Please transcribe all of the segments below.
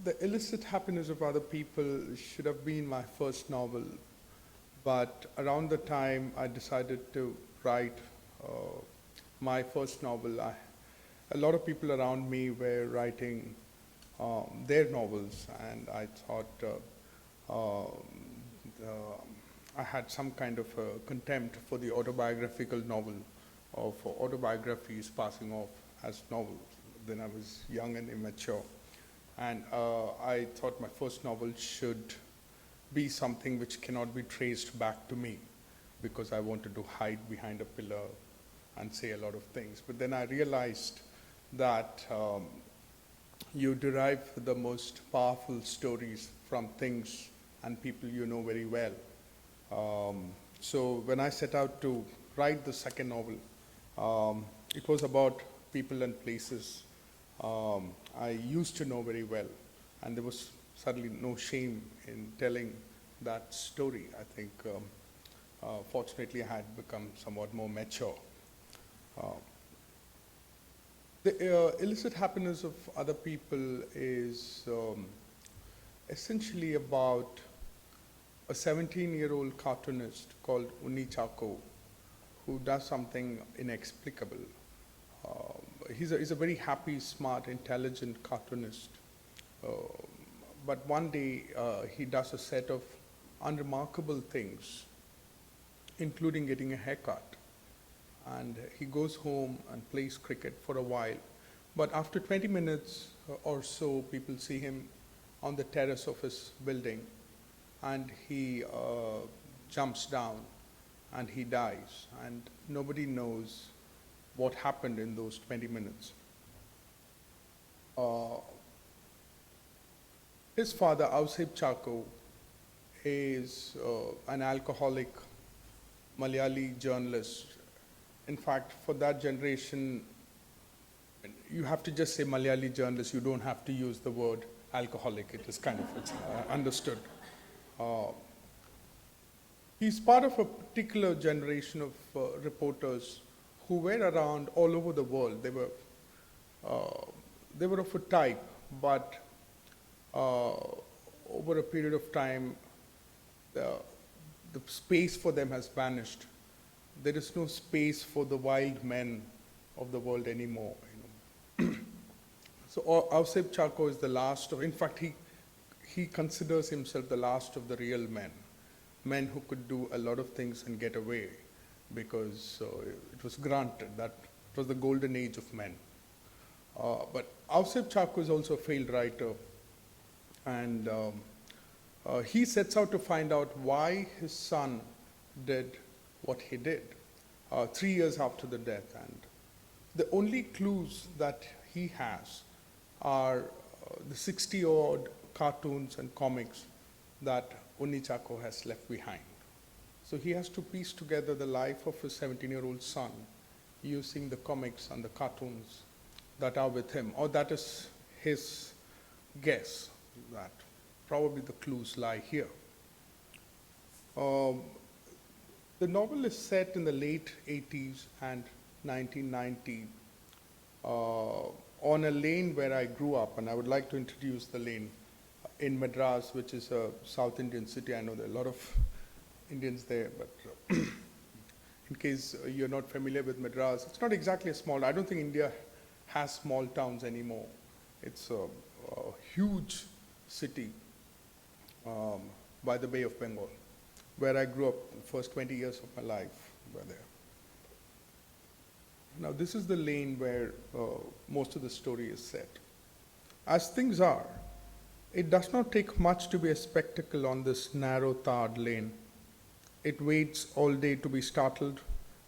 The Illicit Happiness of Other People should have been my first novel, but around the time I decided to write uh, my first novel, a lot of people around me were writing their novels, and I thought I had some kind of contempt for the autobiographical novel, or for autobiographies passing off as novels. Then I was young and immature. And I thought my first novel should be something which cannot be traced back to me, because I wanted to hide behind a pillar and say a lot of things. But then I realized that you derive the most powerful stories from things and people you know very well. So when I set out to write the second novel, it was about people and places I used to know very well, and there was certainly no shame in telling that story. I think, fortunately, I had become somewhat more mature. Uh, the Illicit Happiness of Other People is essentially about a 17-year-old cartoonist called Unni Chako, who does something inexplicable. He's a very happy, smart, intelligent cartoonist. Uh, but one day he does a set of unremarkable things, including getting a haircut. And he goes home and plays cricket for a while. But after 20 minutes or so, people see him on the terrace of his building, and he jumps down and he dies. And nobody knows what happened in those 20 minutes. His father, Auseb Chako, is an alcoholic Malayali journalist. In fact, for that generation, you have to just say Malayali journalist. You don't have to use the word alcoholic. It is kind of understood. He's part of a particular generation of reporters who were around all over the world. They were of a type, but over a period of time, the space for them has vanished. There is no space for the wild men of the world anymore. So Auseb Chako is the last of, in fact, he considers himself the last of the real men who could do a lot of things and get away, because it was granted that it was the golden age of men. But Auseb Chako is also a failed writer, and he sets out to find out why his son did what he did 3 years after the death. And the only clues that he has are the 60-odd cartoons and comics that Unni Chako has left behind. So he has to piece together the life of his 17-year-old son using the comics and the cartoons that are with him, or that is his guess, that probably the clues lie here. The novel is set in the late 80s and 1990 on a lane where I grew up, and I would like to introduce the lane in Madras, which is a South Indian city. I know there are a lot of Indians there, but in case you're not familiar with Madras, it's not exactly a small, I don't think India has small towns anymore. It's a huge city by the Bay of Bengal, where I grew up. The first 20 years of my life were there. Now this is the lane where most of the story is set. As things are, it does not take much to be a spectacle on this narrow tarred lane. It waits all day to be startled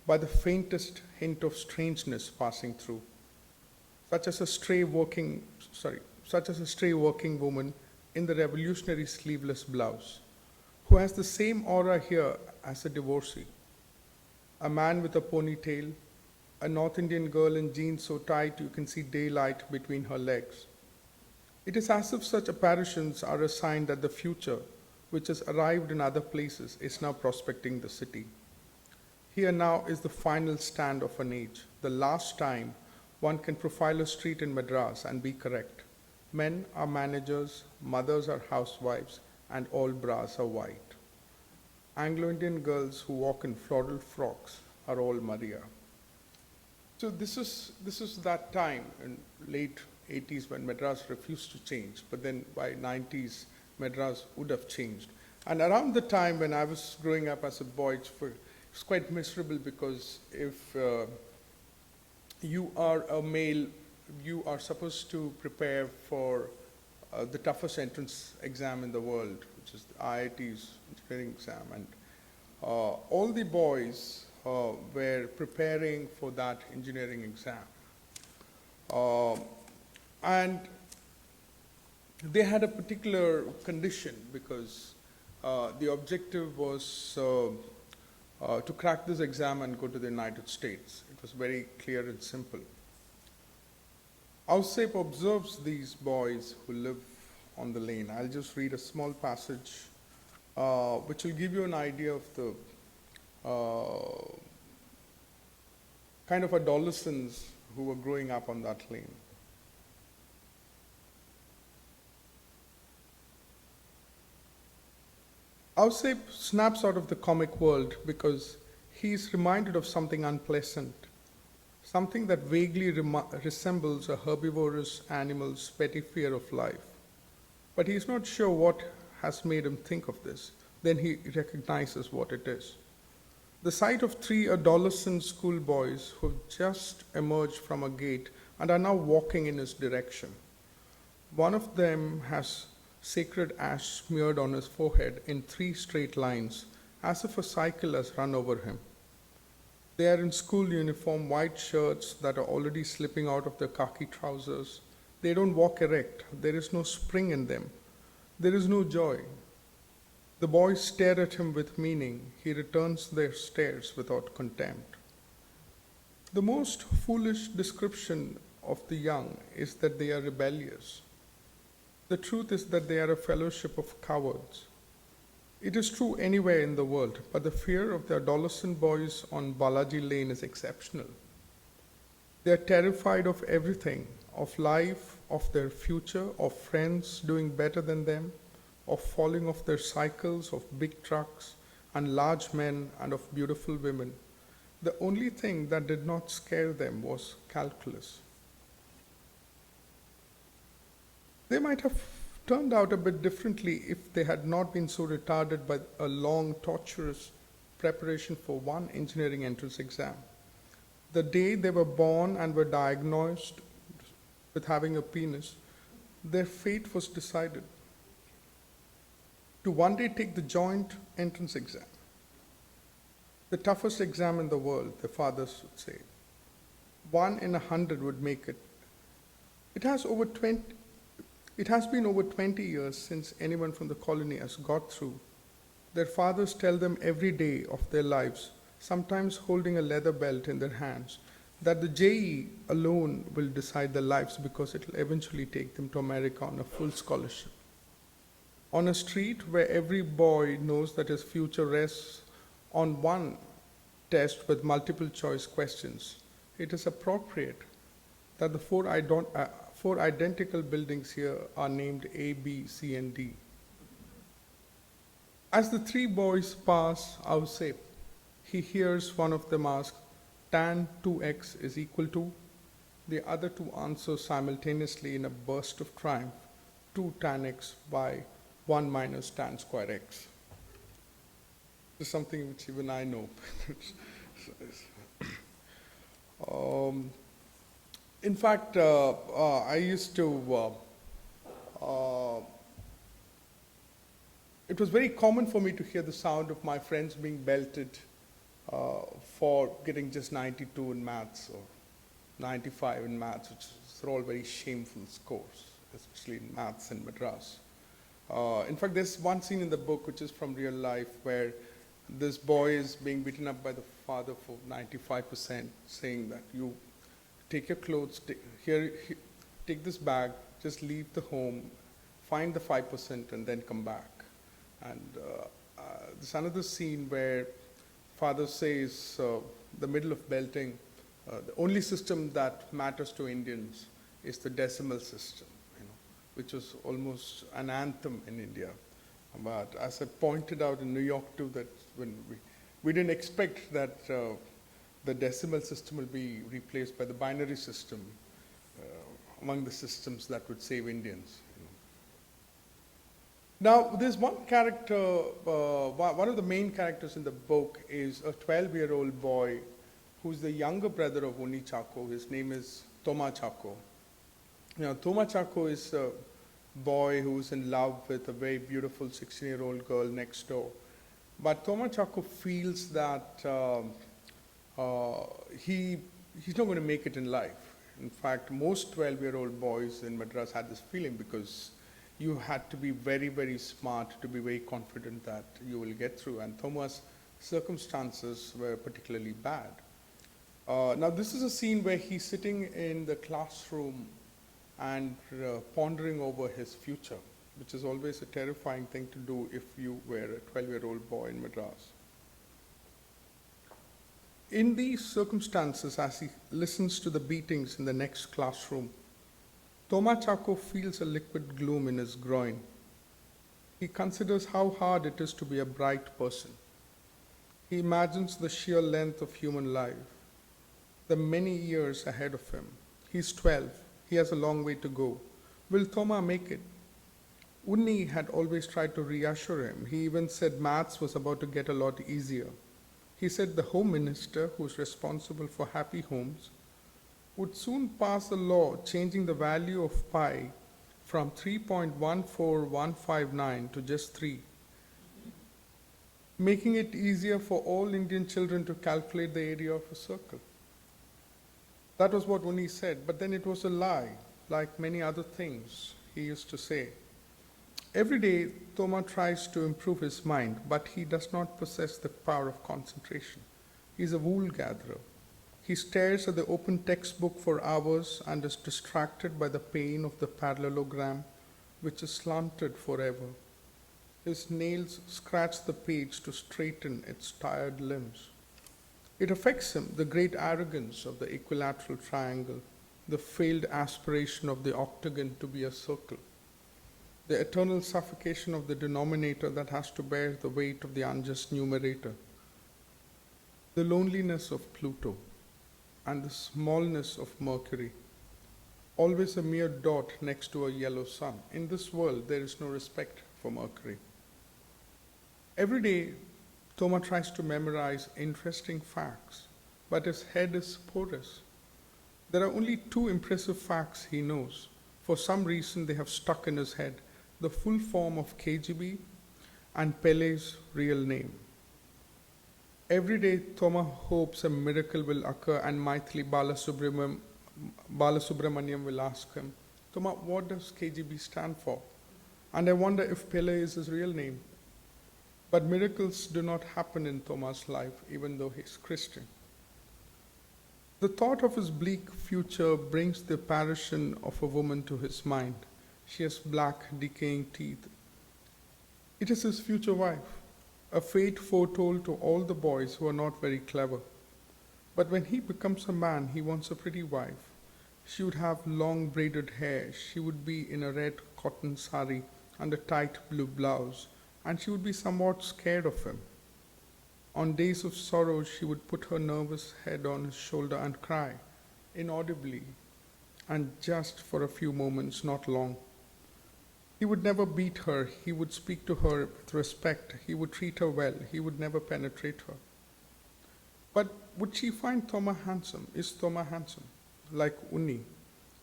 by the faintest hint of strangeness passing through, such as a stray working woman in the revolutionary sleeveless blouse, who has the same aura here as a divorcee. A man with a ponytail, a North Indian girl in jeans so tight you can see daylight between her legs. It is as if such apparitions are a sign that the future, which has arrived in other places, is now prospecting the city. Here now is the final stand of an age, the last time one can profile a street in Madras and be correct. Men are managers, mothers are housewives, and all bras are white. Anglo-Indian girls who walk in floral frocks are all Maria. So this is that time in late 80s when Madras refused to change, but then by 90s Madras would have changed. And around the time when I was growing up as a boy, it's quite miserable because if you are a male, you are supposed to prepare for the toughest entrance exam in the world, which is the IIT's engineering exam. And all the boys were preparing for that engineering exam. And they had a particular condition because the objective was to crack this exam and go to the United States. It was very clear and simple. Ausape observes these boys who live on the lane. I'll just read a small passage which will give you an idea of the kind of adolescents who were growing up on that lane. Ausape snaps out of the comic world because he is reminded of something unpleasant, something that vaguely resembles a herbivorous animal's petty fear of life. But he is not sure what has made him think of this. Then he recognizes what it is. The sight of three adolescent schoolboys who have just emerged from a gate and are now walking in his direction. One of them has sacred ash smeared on his forehead in 3 straight lines, as if a cycle has run over him. They are in school uniform, white shirts that are already slipping out of their khaki trousers. They don't walk erect. There is no spring in them. There is no joy. The boys stare at him with meaning. He returns their stares without contempt. The most foolish description of the young is that they are rebellious. The truth is that they are a fellowship of cowards. It is true anywhere in the world, but the fear of the adolescent boys on Balaji Lane is exceptional. They are terrified of everything, of life, of their future, of friends doing better than them, of falling off their cycles, of big trucks and large men, and of beautiful women. The only thing that did not scare them was calculus. They might have turned out a bit differently if they had not been so retarded by a long, torturous preparation for one engineering entrance exam. The day they were born and were diagnosed with having a penis, their fate was decided. To one day take the joint entrance exam, the toughest exam in the world, their fathers would say. 1 in 100 would make it. It has been over 20 years since anyone from the colony has got through. Their fathers tell them every day of their lives, sometimes holding a leather belt in their hands, that the JE alone will decide their lives because it will eventually take them to America on a full scholarship. On a street where every boy knows that his future rests on one test with multiple choice questions, it is appropriate that the four identical buildings here are named A, B, C, and D. As the 3 boys pass Ausape, he hears one of them ask, tan 2x is equal to? The other 2 answer simultaneously in a burst of triumph, 2 tan x by 1 minus tan square x. This is something which even I know. In fact, I used to, it was very common for me to hear the sound of my friends being belted for getting just 92 in maths or 95 in maths, which are all very shameful scores, especially in maths and Madras. In fact, there's one scene in the book which is from real life where this boy is being beaten up by the father for 95%, saying that you take your clothes, take this bag, just leave the home, find the 5% and then come back. And there's another scene where father says, the middle of belting, the only system that matters to Indians is the decimal system. which was almost an anthem in India. But as I pointed out in New York too, that when we didn't expect that the decimal system will be replaced by the binary system among the systems that would save Indians. Now, there's one character, one of the main characters in the book is a 12-year-old boy who's the younger brother of Unni Chako. His name is Toma Chako. Now, Toma Chako is a boy who's in love with a very beautiful 16-year-old girl next door. But Toma Chako feels that he's not going to make it in life. In fact, most 12-year-old boys in Madras had this feeling because you had to be very, very smart to be very confident that you will get through. And Thoma's circumstances were particularly bad. Now, this is a scene where he's sitting in the classroom and pondering over his future, which is always a terrifying thing to do if you were a 12-year-old boy in Madras. In these circumstances, as he listens to the beatings in the next classroom, Toma Chako feels a liquid gloom in his groin. He considers how hard it is to be a bright person. He imagines the sheer length of human life, the many years ahead of him. He's 12. He has a long way to go. Will Toma make it? Unni had always tried to reassure him. He even said maths was about to get a lot easier. He said the Home Minister, who's responsible for happy homes, would soon pass a law changing the value of pi from 3.14159 to just 3, making it easier for all Indian children to calculate the area of a circle. That was what Unni said, but then it was a lie, like many other things he used to say. Every day, Toma tries to improve his mind, but he does not possess the power of concentration. He is a wool gatherer. He stares at the open textbook for hours and is distracted by the pain of the parallelogram, which is slanted forever. His nails scratch the page to straighten its tired limbs. It affects him, the great arrogance of the equilateral triangle, the failed aspiration of the octagon to be a circle, the eternal suffocation of the denominator that has to bear the weight of the unjust numerator, the loneliness of Pluto, and the smallness of Mercury, always a mere dot next to a yellow sun. In this world, there is no respect for Mercury. Every day, Toma tries to memorize interesting facts, but his head is porous. There are only 2 impressive facts he knows. For some reason, they have stuck in his head: the full form of KGB and Pele's real name. Every day, Toma hopes a miracle will occur and Maithili Balasubramaniam will ask him, Toma, what does KGB stand for? And I wonder if Pele is his real name. But miracles do not happen in Toma's life, even though he's Christian. The thought of his bleak future brings the apparition of a woman to his mind. She has black, decaying teeth. It is his future wife, a fate foretold to all the boys who are not very clever. But when he becomes a man, he wants a pretty wife. She would have long braided hair. She would be in a red cotton sari and a tight blue blouse, and she would be somewhat scared of him. On days of sorrow, she would put her nervous head on his shoulder and cry, inaudibly, and just for a few moments, not long. He would never beat her. He would speak to her with respect. He would treat her well. He would never penetrate her. But would she find Toma handsome? Is Toma handsome? Like Unni,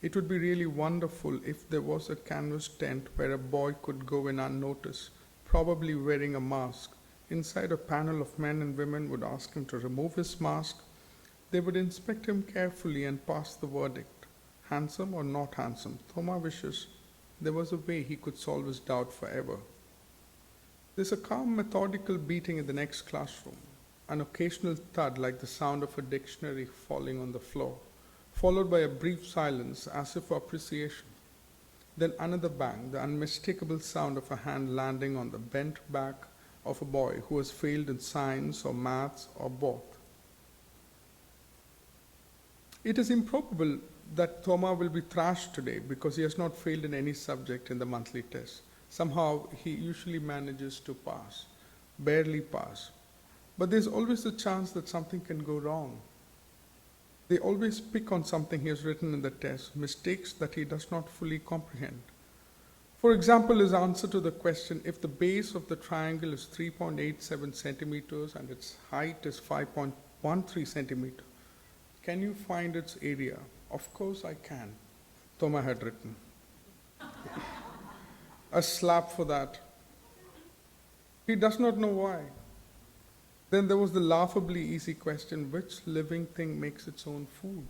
it would be really wonderful if there was a canvas tent where a boy could go in unnoticed, probably wearing a mask. Inside, a panel of men and women would ask him to remove his mask. They would inspect him carefully and pass the verdict. Handsome or not handsome? Toma wishes there was a way he could solve his doubt forever. There's a calm, methodical beating in the next classroom, an occasional thud like the sound of a dictionary falling on the floor, followed by a brief silence as if for appreciation. Then another bang, the unmistakable sound of a hand landing on the bent back of a boy who has failed in science or maths or both. It is improbable that Thoma will be thrashed today because he has not failed in any subject in the monthly test. Somehow he usually manages to pass, barely pass. But there's always a chance that something can go wrong. They always pick on something he has written in the test, mistakes that he does not fully comprehend. For example, his answer to the question, if the base of the triangle is 3.87 centimeters and its height is 5.13 centimeters, can you find its area? Of course I can, Thoma had written. A slap for that. He does not know why. Then there was the laughably easy question, which living thing makes its own food?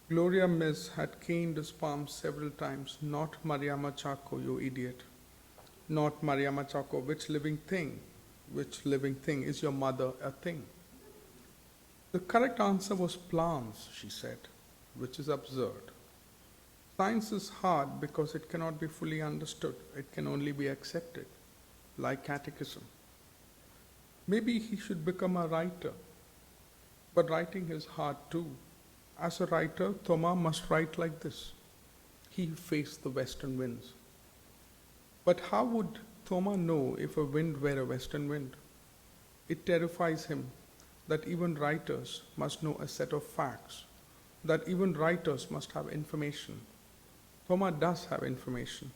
Gloria Miss had caned his palm several times. Not Mariama Chaco, you idiot. Not Mariama Chaco. Which living thing? Which living thing? Is your mother a thing? The correct answer was plants, she said, which is absurd. Science is hard because it cannot be fully understood. It can only be accepted, like catechism. Maybe he should become a writer. But writing is hard too. As a writer, Thoma must write like this. He faced the western winds. But how would Thoma know if a wind were a western wind? It terrifies him that even writers must know a set of facts, that even writers must have information. Thoma does have information,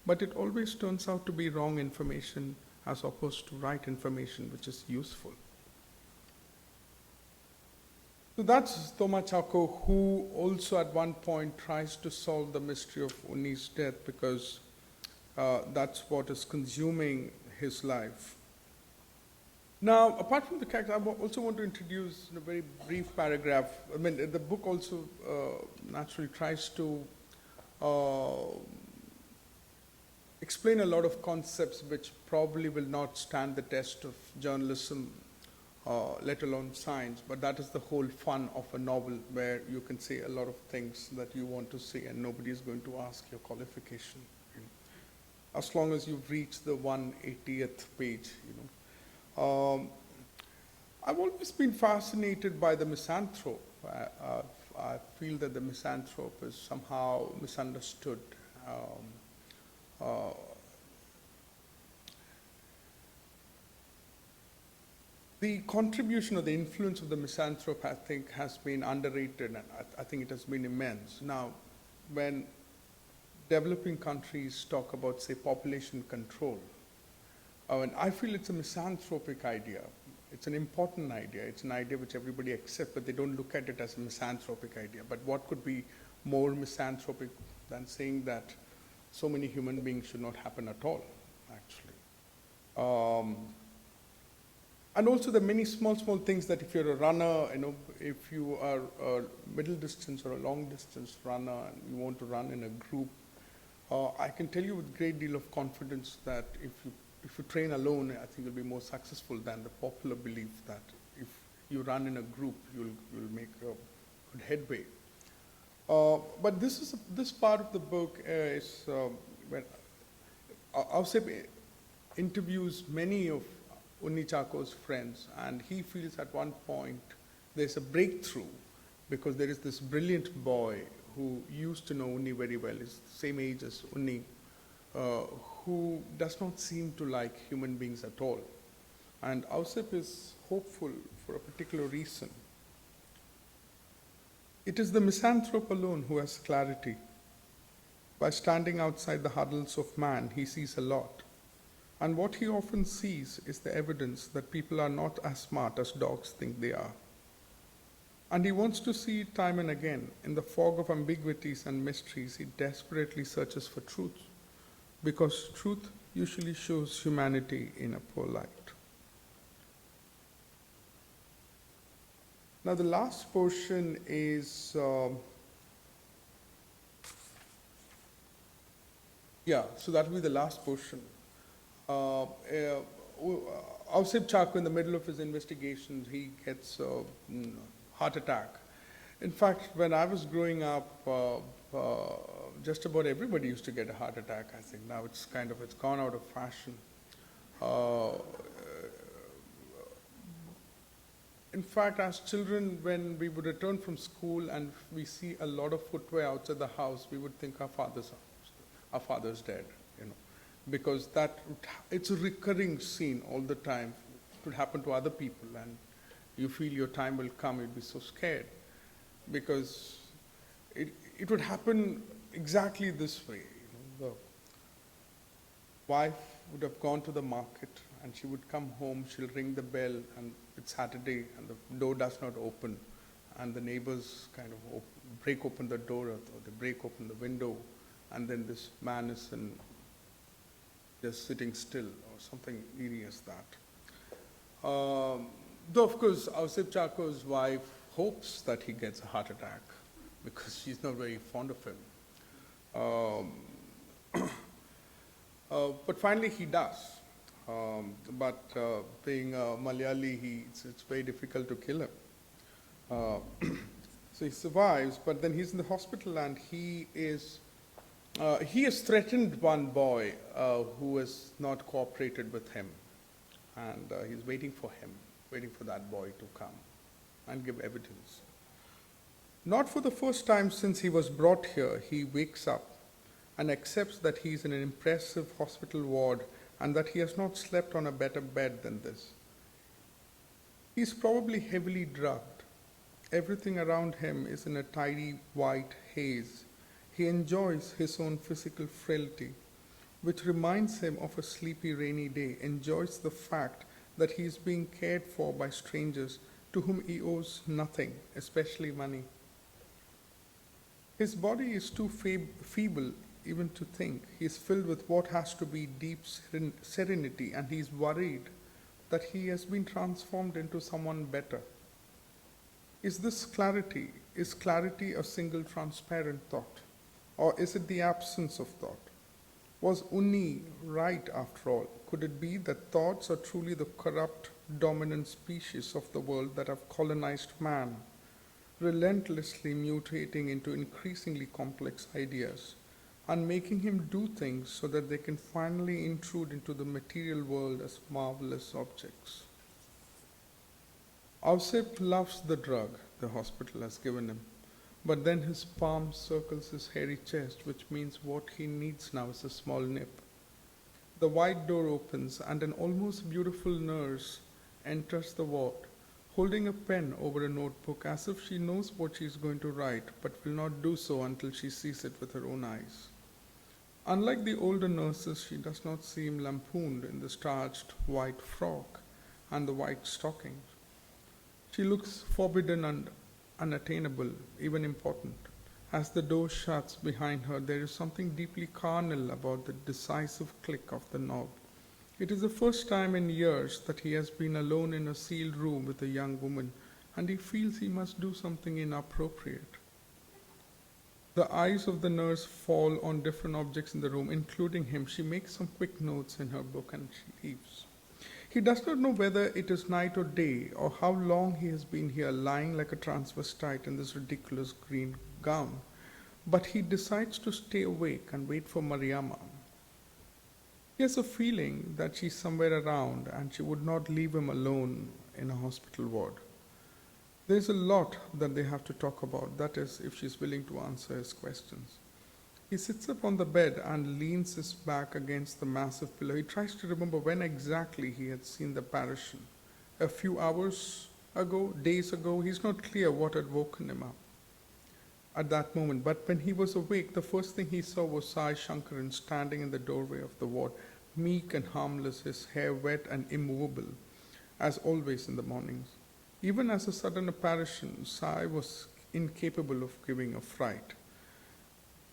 but it always turns out to be wrong information as opposed to right information, which is useful. So that's Thoma Chaco, who also at one point tries to solve the mystery of Unni's death because that's what is consuming his life. Now, apart from the character, I also want to introduce in a very brief paragraph. I mean, the book also naturally tries to explain a lot of concepts which probably will not stand the test of journalism, let alone science, but that is the whole fun of a novel where you can say a lot of things that you want to say and nobody is going to ask your qualification. As long as you've reached the 180th page, I've always been fascinated by the misanthrope. I feel that the misanthrope is somehow misunderstood. The contribution or the influence of the misanthrope, I think, has been underrated, and I think it has been immense. Now, when developing countries talk about, say, population control, and I feel it's a misanthropic idea. It's an important idea. It's an idea which everybody accepts, but they don't look at it as a misanthropic idea. But what could be more misanthropic than saying that so many human beings should not happen at all, actually? And also the many small things that if you're a runner, if you are a middle distance or a long distance runner and you want to run in a group, I can tell you with a great deal of confidence that if you train alone, I think you'll be more successful than the popular belief that if you run in a group, you'll make a good headway. But this part of the book is where Ausep interviews many of Unni Chaco's friends, and he feels at one point there's a breakthrough because there is this brilliant boy who used to know Unni very well, is the same age as Unni, who does not seem to like human beings at all. And Ausep is hopeful for a particular reason. It is the misanthrope alone who has clarity. By standing outside the huddles of man, he sees a lot. And what he often sees is the evidence that people are not as smart as dogs think they are. And he wants to see it time and again. In the fog of ambiguities and mysteries, he desperately searches for truth, because truth usually shows humanity in a poor light. Now the last portion is, so that will be the last portion. Ausep Chaco, in the middle of his investigations, he gets a heart attack. In fact, when I was growing up, just about everybody used to get a heart attack, I think. Now it's gone out of fashion. In fact, as children, when we would return from school and we see a lot of footwear outside the house, we would think our father's dead, you know, because it's a recurring scene all the time. It would happen to other people, and you feel your time will come. You'd be so scared because it would happen exactly this way. You know, the wife would have gone to the market, and she would come home. She'll ring the bell, and it's Saturday, and the door does not open, and the neighbors kind of break open the door, or they break open the window, and then this man is just sitting still, or something eerie as that. Though, of course, Ausif Chako's wife hopes that he gets a heart attack because she's not very fond of him. But finally, he does. Being Malayali, it's very difficult to kill him. So he survives, but then he's in the hospital, and he has threatened one boy who has not cooperated with him, and he's waiting for that boy to come and give evidence. Not for the first time since he was brought here, he wakes up and accepts that he's in an impressive hospital ward and that he has not slept on a better bed than this. He's probably heavily drugged. Everything around him is in a tidy white haze. He enjoys his own physical frailty, which reminds him of a sleepy rainy day, enjoys the fact that he is being cared for by strangers to whom he owes nothing, especially money. His body is too feeble even to think. He is filled with what has to be deep serenity, and he is worried that he has been transformed into someone better. Is clarity a single transparent thought, or is it the absence of thought? Was Unni right after all? Could it be that thoughts are truly the corrupt, dominant species of the world that have colonized man, relentlessly mutating into increasingly complex ideas and making him do things so that they can finally intrude into the material world as marvelous objects? Ausip loves the drug the hospital has given him, but then his palm circles his hairy chest, which means what he needs now is a small nip. The wide door opens, and an almost beautiful nurse enters the ward, holding a pen over a notebook as if she knows what she is going to write, but will not do so until she sees it with her own eyes. Unlike the older nurses, she does not seem lampooned in the starched white frock and the white stockings. She looks forbidden and unattainable, even important. As the door shuts behind her, there is something deeply carnal about the decisive click of the knob. It is the first time in years that he has been alone in a sealed room with a young woman, and he feels he must do something inappropriate. The eyes of the nurse fall on different objects in the room, including him. She makes some quick notes in her book and she leaves. He does not know whether it is night or day, or how long he has been here lying like a transvestite in this ridiculous green gown, but he decides to stay awake and wait for Mariama. He has a feeling that she's somewhere around and she would not leave him alone in a hospital ward. There's a lot that they have to talk about, that is, if she's willing to answer his questions. He sits up on the bed and leans his back against the massive pillow. He tries to remember when exactly he had seen the apparition. A few hours ago, days ago, he's not clear what had woken him up at that moment. But when he was awake, the first thing he saw was Sai Shankaran standing in the doorway of the ward, meek and harmless, his hair wet and immovable, as always in the mornings. Even as a sudden apparition, Sai was incapable of giving a fright.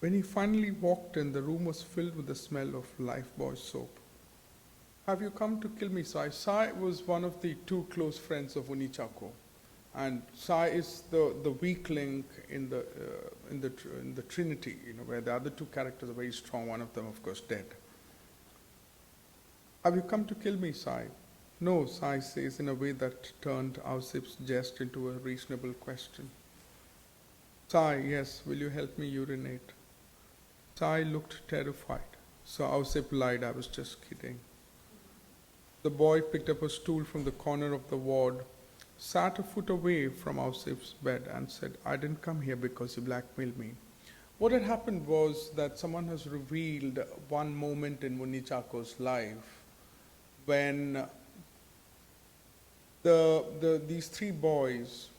When he finally walked in, the room was filled with the smell of Lifebuoy soap. Have you come to kill me, Sai? Sai was one of the two close friends of Unichako. And Sai is the weak link in the Trinity, where the other two characters are very strong, one of them, of course, dead. Have you come to kill me, Sai? No, Sai says in a way that turned Ausip's jest into a reasonable question. Sai, yes, will you help me urinate? Sai looked terrified. So Ausip lied, I was just kidding. The boy picked up a stool from the corner of the ward, sat a foot away from Ausif's bed and said, I didn't come here because you blackmailed me. What had happened was that someone has revealed one moment in Munni Chako's life when these three boys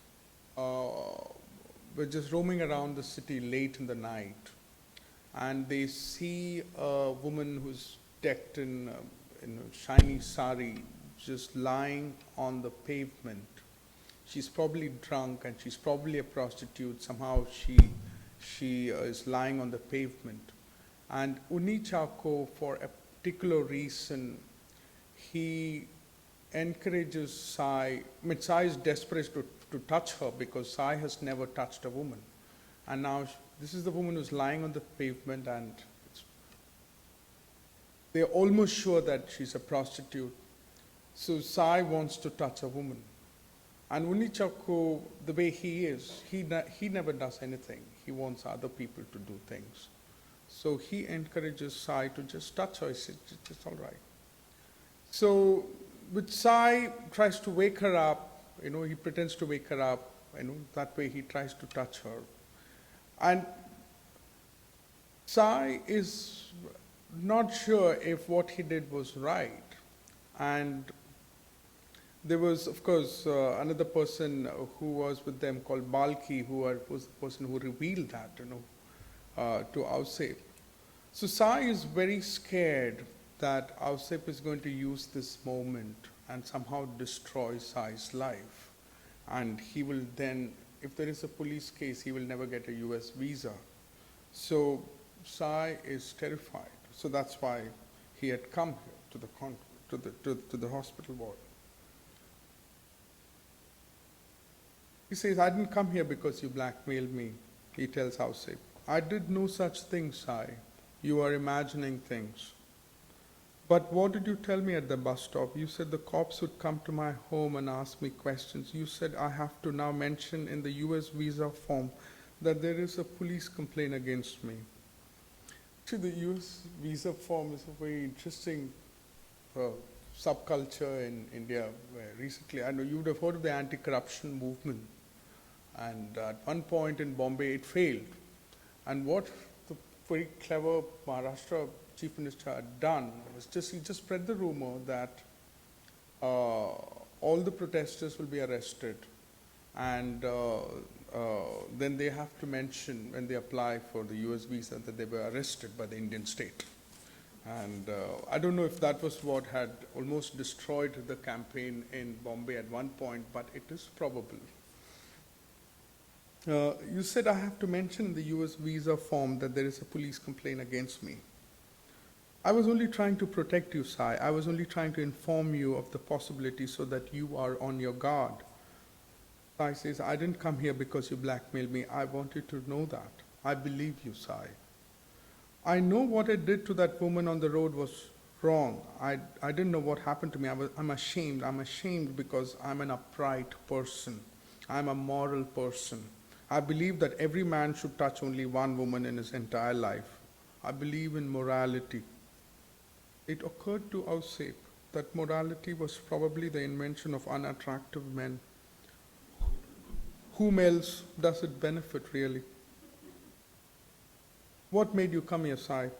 were just roaming around the city late in the night, and they see a woman who's decked in a shiny sari just lying on the pavement. She's probably drunk and she's probably a prostitute. Somehow she is lying on the pavement. And Uni Chako, for a particular reason, he encourages Sai. I mean, Sai is desperate to touch her because Sai has never touched a woman. And now this is the woman who's lying on the pavement, and they're almost sure that she's a prostitute. So Sai wants to touch a woman. And Unichako, the way he is, he never does anything. He wants other people to do things. So he encourages Sai to just touch her. He says, it's all right. So with Sai tries to wake her up, he pretends to wake her up, that way he tries to touch her. And Sai is not sure if what he did was right. And there was, of course, another person who was with them called Balki, who was the person who revealed that, to Ausep. So Sai is very scared that Ausep is going to use this moment and somehow destroy Sai's life. And he will then, if there is a police case, he will never get a US visa. So Sai is terrified. So that's why he had come here to the hospital ward. He says, I didn't come here because you blackmailed me, he tells Ausep. I did no such thing, Sai. You are imagining things. But what did you tell me at the bus stop? You said the cops would come to my home and ask me questions. You said I have to now mention in the US visa form that there is a police complaint against me. Actually, the US visa form is a very interesting subculture in India, where recently, I know you would have heard of the anti-corruption movement. And at one point in Bombay, it failed. And what the very clever Maharashtra Chief Minister had done was he just spread the rumor that all the protesters will be arrested, and then they have to mention when they apply for the US visa that they were arrested by the Indian state. And I don't know if that was what had almost destroyed the campaign in Bombay at one point, but it is probable. You said I have to mention in the US visa form that there is a police complaint against me. I was only trying to protect you, Sai. I was only trying to inform you of the possibility so that you are on your guard. Sai says, I didn't come here because you blackmailed me. I want you to know that. I believe you, Sai. I know what I did to that woman on the road was wrong. I didn't know what happened to me. I'm ashamed. I'm ashamed because I'm an upright person. I'm a moral person. I believe that every man should touch only one woman in his entire life. I believe in morality. It occurred to Ausep that morality was probably the invention of unattractive men. Whom else does it benefit, really? What made you come here, Sai?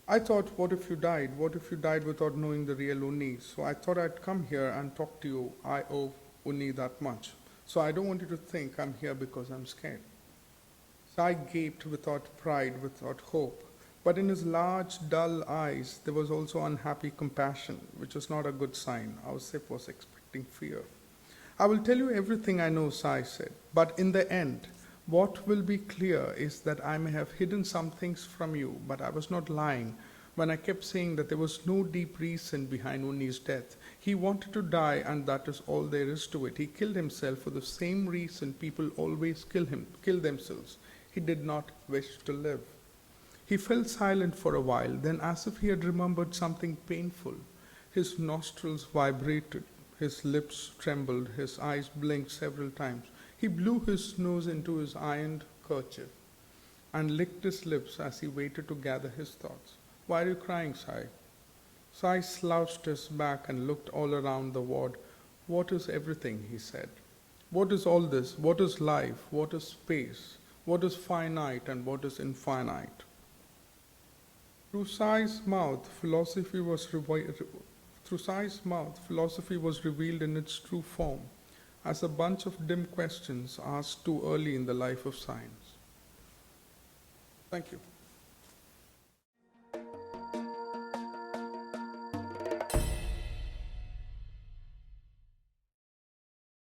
I thought, what if you died? What if you died without knowing the real Uni? So I thought I'd come here and talk to you. I owe Uni that much. So I don't want you to think I'm here because I'm scared. Sai gaped without pride, without hope. But in his large, dull eyes, there was also unhappy compassion, which was not a good sign. Ausep was expecting fear. I will tell you everything I know, Sai said. But in the end, what will be clear is that I may have hidden some things from you, but I was not lying when I kept saying that there was no deep reason behind Uni's death. He wanted to die, and that is all there is to it. He killed himself for the same reason people always kill themselves. He did not wish to live. He fell silent for a while, then as if he had remembered something painful, his nostrils vibrated, his lips trembled, his eyes blinked several times. He blew his nose into his ironed kerchief and licked his lips as he waited to gather his thoughts. Why are you crying, Sai? Sai slouched his back and looked all around the ward. What is everything, he said. What is all this? What is life? What is space? What is finite and what is infinite? Through Sai's mouth, philosophy was revealed in its true form, as a bunch of dim questions asked too early in the life of science. Thank you.